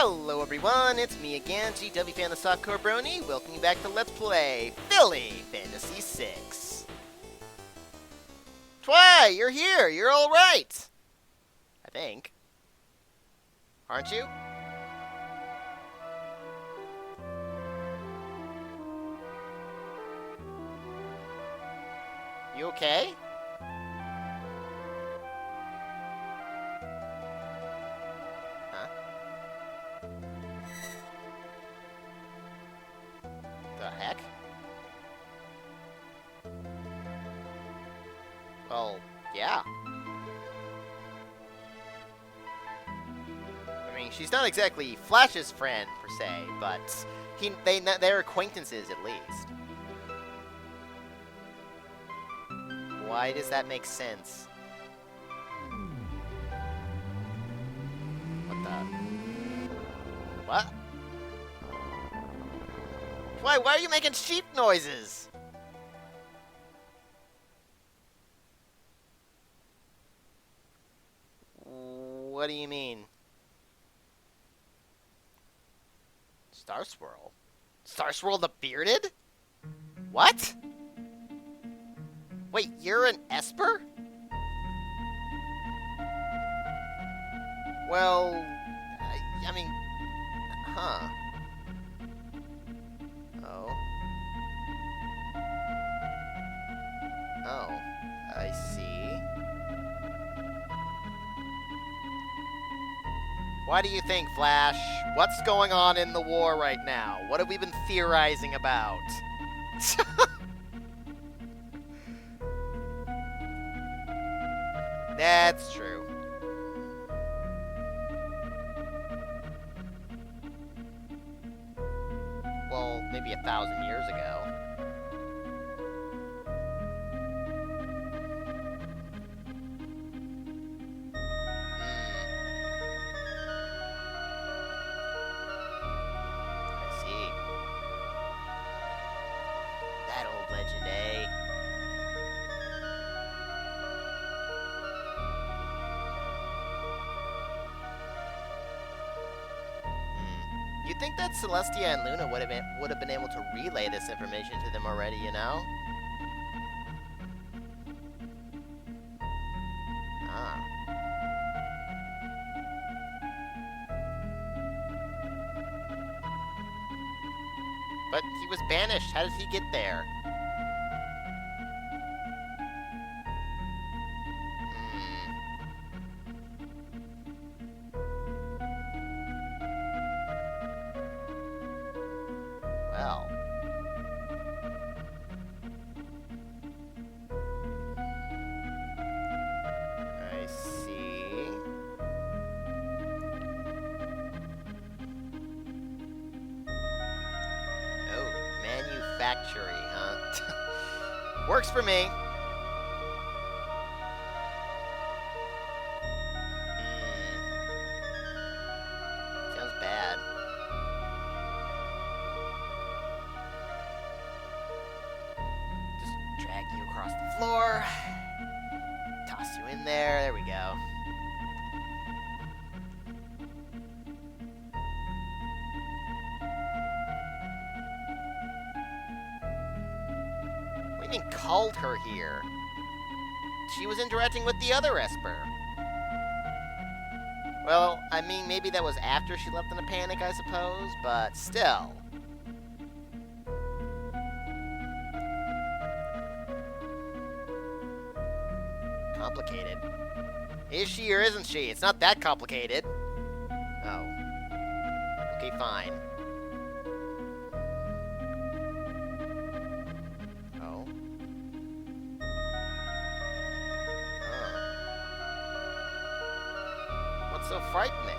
Hello everyone, it's me again, GW Fan the Softcore Brony. Welcome you back to Let's Play Philly Fantasy 6. Twi, you're here, you're alright! I think. Aren't you? You okay? The heck? Well, yeah. I mean, she's not exactly Flash's friend, per se, but they're acquaintances, at least. Why does that make sense? What the? What? Why are you making sheep noises? What do you mean? Star Swirl? Star Swirl the Bearded? What? Wait, you're an Esper? Well, I mean, huh. Oh, I see. Why do you think, Flash? What's going on in the war right now? What have we been theorizing about? That's true. Well, maybe 1,000 years ago. Legend, eh? You'd think that Celestia and Luna would have been able to relay this information to them already, you know? Ah. But he was banished. How did he get there? Well. I see. Oh, manufactory, huh? Works for me. Sounds bad. Just drag you across the floor. Toss you in there. There we go. What do you mean called her here? She was interacting with the other Esper. Well, I mean, maybe that was after she left in a panic, I suppose, but still. Complicated. Is she or isn't she? It's not that complicated. Oh. Okay, fine. Oh. What's so frightening?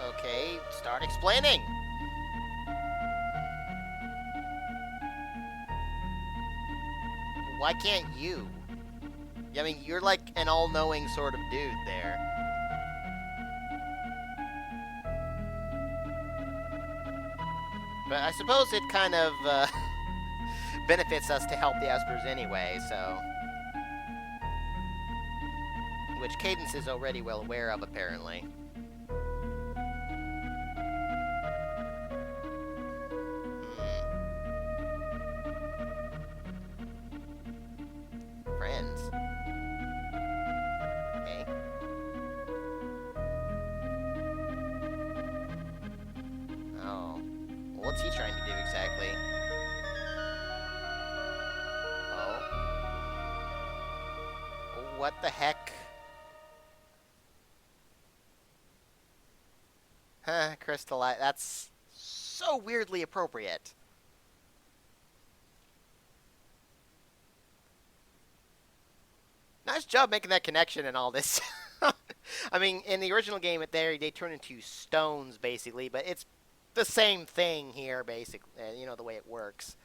Okay, start explaining. Why can't you? I mean, you're like an all-knowing sort of dude there. But I suppose it kind of, benefits us to help the Espers anyway, so... Which Cadence is already well aware of, apparently. Friends. Okay. Oh. Well, what's he trying to do exactly? Oh. What the heck? Huh, Crystallite. That's so weirdly appropriate. Nice job making that connection and all this. I mean, in the original game, they turn into stones, basically, but it's the same thing here, basically. You know, the way it works.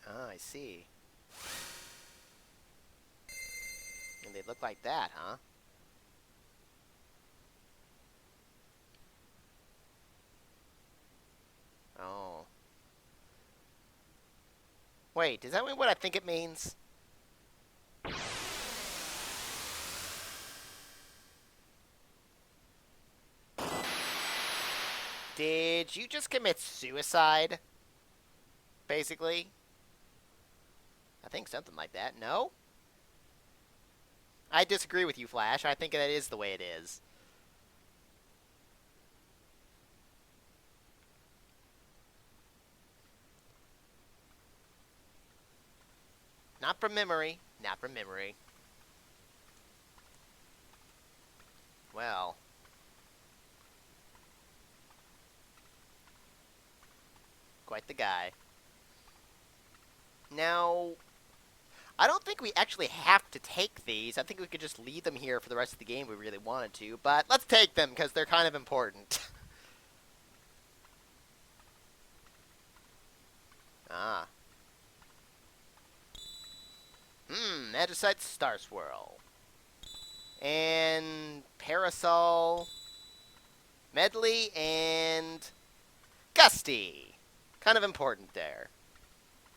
Ah, I see. And they look like that, huh? Oh. Wait, does that mean what I think it means? Did you just commit suicide? Basically? I think something like that. No? I disagree with you, Flash. I think that is the way it is. Not from memory. Not from memory. Well. Quite the guy. Now, I don't think we actually have to take these. I think we could just leave them here for the rest of the game if we really wanted to. But let's take them, because they're kind of important. Ah. Magicite Star Swirl. And Parasol, Medley, and Gusty. Kind of important there.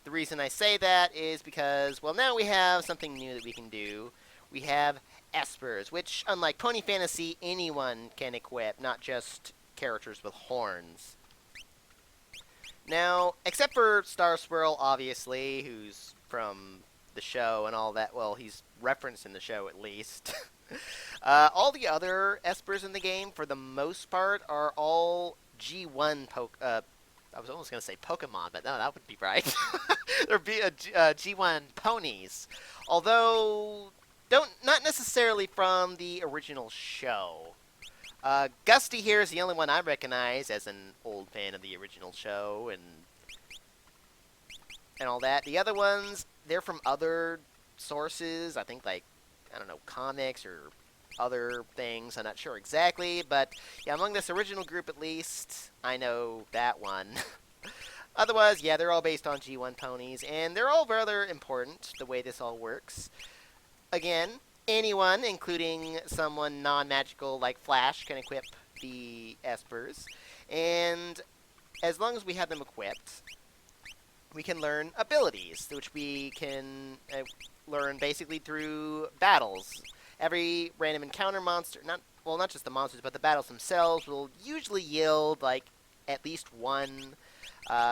The reason I say that is because, well, now we have something new that we can do. We have Espers, which, unlike Pony Fantasy, anyone can equip, not just characters with horns. Now, except for Star Swirl, obviously, who's from the show and all that. Well, he's referenced in the show, at least. All the other Espers in the game, for the most part, are all G1 I was almost going to say Pokemon, but no, that would be right. They're G1 ponies. Although, not necessarily from the original show. Gusty here is the only one I recognize as an old fan of the original show and all that. The other ones, they're from other sources. I think, like, I don't know, comics or other things. I'm not sure exactly, but yeah, among this original group at least, I know that one. Otherwise, yeah, they're all based on G1 ponies, and they're all rather important, the way this all works. Again, anyone, including someone non-magical like Flash, can equip the Espers, and as long as we have them equipped, we can learn abilities, which we can learn basically through battles. Every random encounter monster, not just the monsters, but the battles themselves will usually yield, like, at least one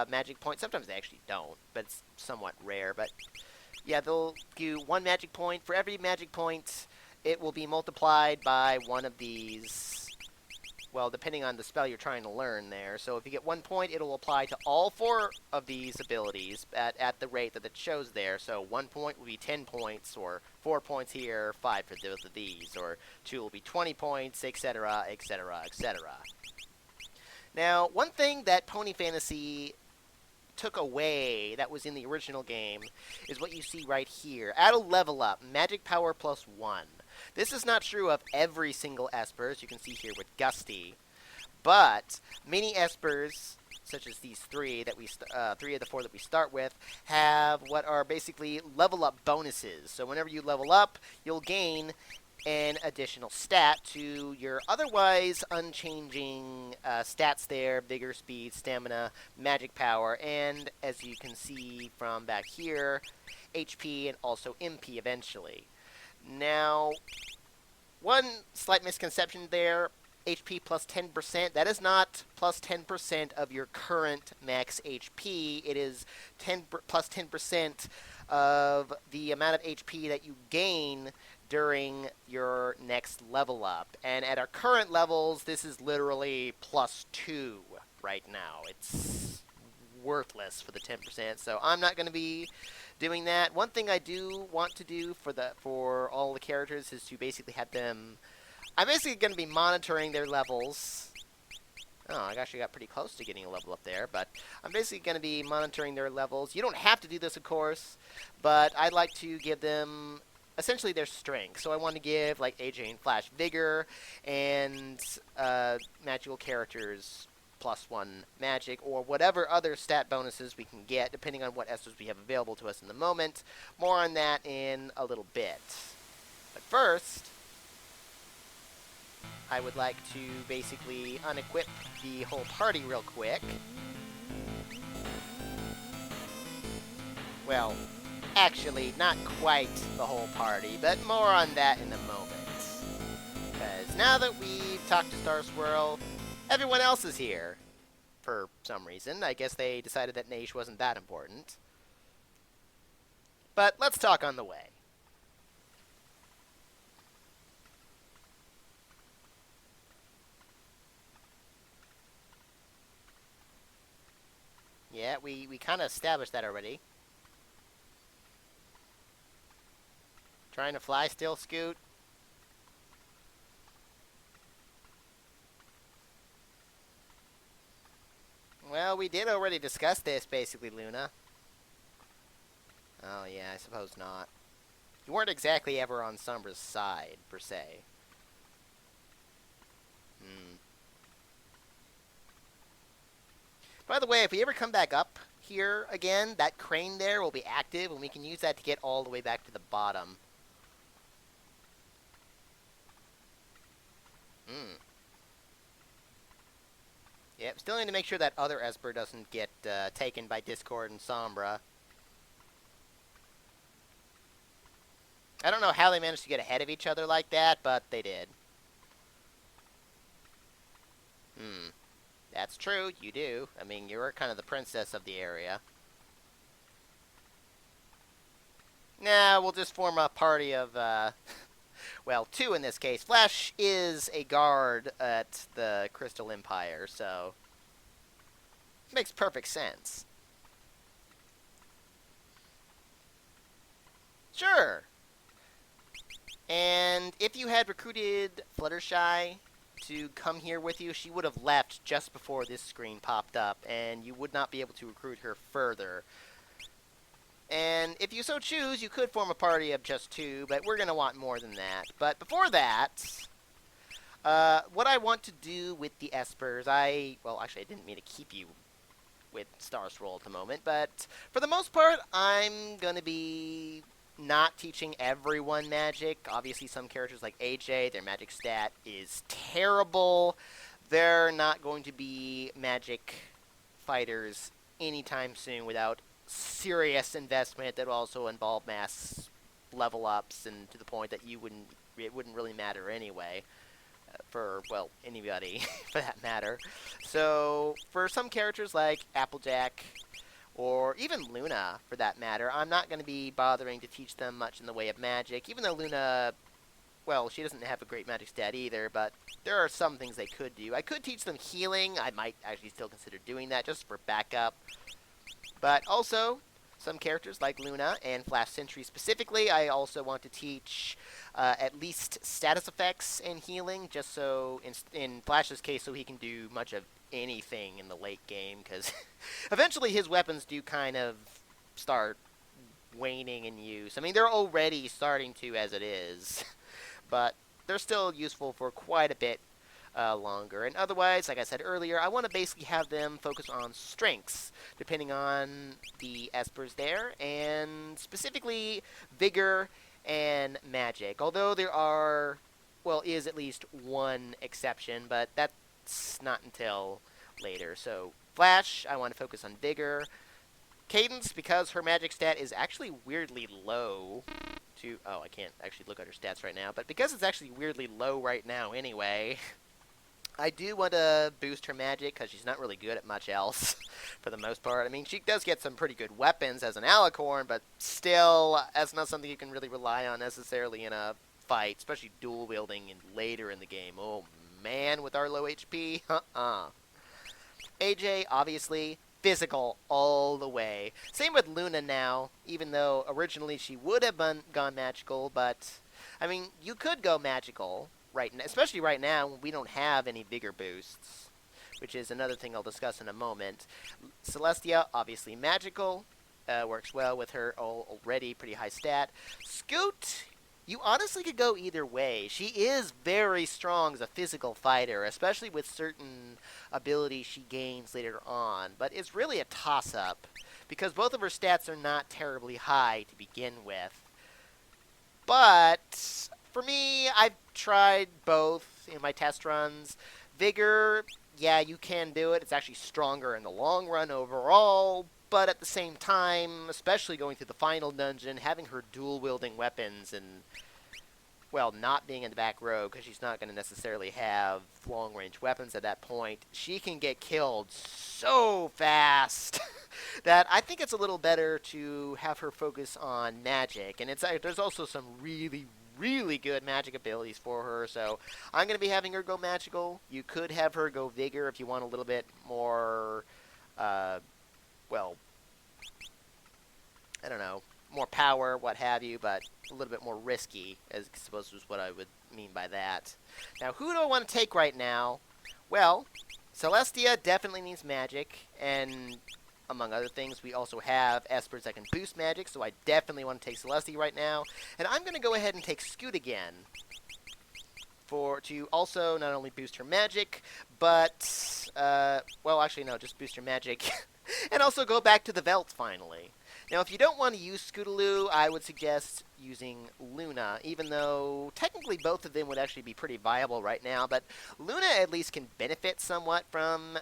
magic point. Sometimes they actually don't, but it's somewhat rare. But, yeah, they'll do one magic point. For every magic point, it will be multiplied by one of these, well, depending on the spell you're trying to learn there. So if you get 1 point, it'll apply to all 4 of these abilities at the rate that it shows there. So 1 point will be 10 points, or 4 points here, 5 for both of these, or 2 will be 20 points, etc., etc., etc. Now, one thing that Pony Fantasy took away that was in the original game is what you see right here. At a level up, magic power plus 1. This is not true of every single Esper, as you can see here with Gusty, but many Espers, such as these 3 that 3 of the 4 that we start with, have what are basically level up bonuses. So whenever you level up, you'll gain an additional stat to your otherwise unchanging stats there: vigor, speed, stamina, magic power, and as you can see from back here, HP and also MP eventually. Now, one slight misconception there: HP plus 10%. That is not plus 10% of your current max HP. It is plus 10% of the amount of HP that you gain during your next level up. And at our current levels, this is literally plus 2 right now. It's worthless for the 10%, so I'm not going to be doing that. One thing I do want to do for all the characters is to basically have them... I'm basically going to be monitoring their levels. Oh, I actually got pretty close to getting a level up there, but I'm basically going to be monitoring their levels. You don't have to do this, of course, but I'd like to give them essentially their strength. So I want to give, like, AJ and Flash vigor, and magical characters +1 magic, or whatever other stat bonuses we can get, depending on what Espers we have available to us in the moment. More on that in a little bit. But first, I would like to basically unequip the whole party real quick. Well, actually, not quite the whole party, but more on that in a moment. Because now that we've talked to Star Swirl, everyone else is here. For some reason. I guess they decided that Naish wasn't that important. But let's talk on the way. Yeah, we kind of established that already. Trying to fly still, Scoot? Well, we did already discuss this, basically, Luna. Oh, yeah, I suppose not. You weren't exactly ever on Sombra's side, per se. By the way, if we ever come back up here again, that crane there will be active, and we can use that to get all the way back to the bottom. Yep, still need to make sure that other Esper doesn't get taken by Discord and Sombra. I don't know how they managed to get ahead of each other like that, but they did. That's true, you do. I mean, you're kind of the princess of the area. Nah, we'll just form a party of, well, 2 in this case. Flash is a guard at the Crystal Empire, so... makes perfect sense. Sure! And if you had recruited Fluttershy to come here with you, she would have left just before this screen popped up, and you would not be able to recruit her further. And if you so choose, you could form a party of just 2, but we're going to want more than that. But before that, what I want to do with the Espers, well, actually, I didn't mean to keep you with Star Swirl at the moment, but for the most part, I'm going to be not teaching everyone magic. Obviously, some characters like AJ, their magic stat is terrible. They're not going to be magic fighters anytime soon without serious investment that will also involve mass level ups, and to the point that it wouldn't really matter anyway. For, well, anybody for that matter. So, for some characters like Applejack, or even Luna, for that matter, I'm not going to be bothering to teach them much in the way of magic, even though Luna, well, she doesn't have a great magic stat either, but there are some things they could do. I could teach them healing. I might actually still consider doing that just for backup. But also, some characters like Luna and Flash Sentry specifically, I also want to teach at least status effects and healing, just so, in Flash's case, so he can do much of anything in the late game, because eventually his weapons do kind of start waning in use. I mean, they're already starting to as it is, but they're still useful for quite a bit longer. And otherwise, like I said earlier, I want to basically have them focus on strengths, depending on the Espers there, and specifically vigor and magic. Although there are, well, is at least one exception, but that's not until later. So Flash, I want to focus on vigor. Cadence, because her magic stat is actually weirdly low. I can't actually look at her stats right now, but because it's actually weirdly low right now anyway, I do want to boost her magic because she's not really good at much else for the most part. I mean, she does get some pretty good weapons as an alicorn, but still, that's not something you can really rely on necessarily in a fight, especially dual wielding and later in the game. Oh man, with our low HP, AJ, obviously, physical all the way. Same with Luna now, even though originally she would have gone magical, but, I mean, you could go magical, right now, especially right now when we don't have any vigor boosts, which is another thing I'll discuss in a moment. Celestia, obviously magical, works well with her already pretty high stat. Scoot, you honestly could go either way. She is very strong as a physical fighter, especially with certain abilities she gains later on. But it's really a toss-up, because both of her stats are not terribly high to begin with. But for me, I've tried both in my test runs. Vigor, yeah, you can do it. It's actually stronger in the long run overall. But at the same time, especially going through the final dungeon, having her dual-wielding weapons and, well, not being in the back row because she's not going to necessarily have long-range weapons at that point, she can get killed so fast that I think it's a little better to have her focus on magic. And there's also some really, really good magic abilities for her, so I'm going to be having her go magical. You could have her go vigor if you want a little bit more, well, I don't know, more power, what have you, but a little bit more risky, as I suppose is what I would mean by that. Now, who do I want to take right now? Well, Celestia definitely needs magic, and among other things, we also have Espers that can boost magic, so I definitely want to take Celestia right now. And I'm going to go ahead and take Scoot again, to also not only boost her magic, but, well, actually, no, just boost her magic, and also go back to the Velt, finally. Now, if you don't want to use Scootaloo, I would suggest using Luna, even though technically both of them would actually be pretty viable right now, but Luna at least can benefit somewhat from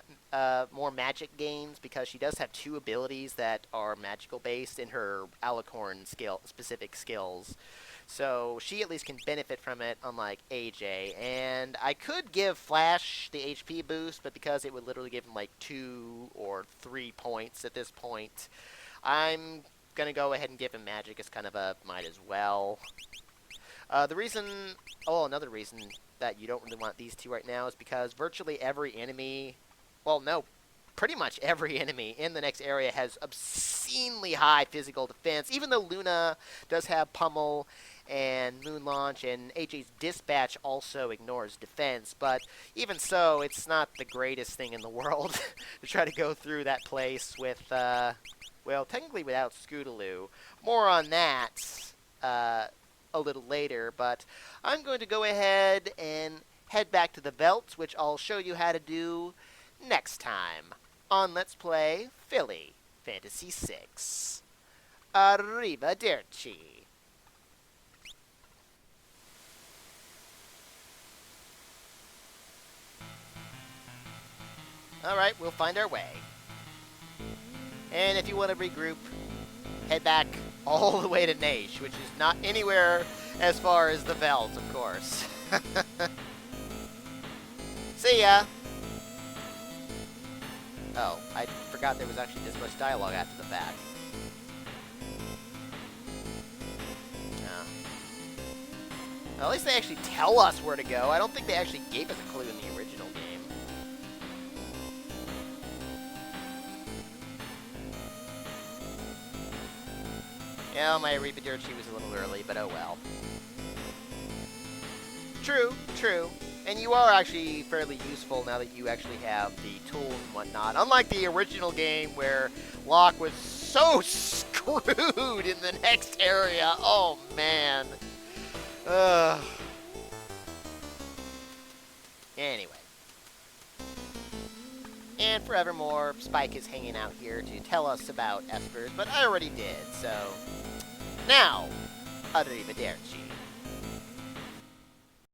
more magic gains, because she does have two abilities that are magical-based in her Alicorn specific skills. So she at least can benefit from it, unlike AJ. And I could give Flash the HP boost, but because it would literally give him like 2 or 3 points at this point, I'm going to go ahead and give him magic as kind of a might as well. Another reason that you don't really want these two right now is because virtually every enemy, well, no, pretty much every enemy in the next area has obscenely high physical defense, even though Luna does have Pummel and Moon Launch, and AJ's Dispatch also ignores defense, but even so, it's not the greatest thing in the world to try to go through that place with, well, technically without Scootaloo. More on that a little later, but I'm going to go ahead and head back to the Velt, which I'll show you how to do next time on Let's Play Philly Fantasy VI. Arrivederci. Alright, we'll find our way. And if you want to regroup, head back all the way to Naish, which is not anywhere as far as the Veld, of course. See ya! Oh, I forgot there was actually this much dialogue after the fact. Oh. Well, at least they actually tell us where to go. I don't think they actually gave us a clue in the original game. Yeah, my Arrivederci was a little early, but oh well. True, true. And you are actually fairly useful now that you actually have the tools and whatnot. Unlike the original game where Locke was so screwed in the next area. Oh, man. Anyway. And forevermore, Spike is hanging out here to tell us about Espers, but I already did, so... Now, Arrivederci.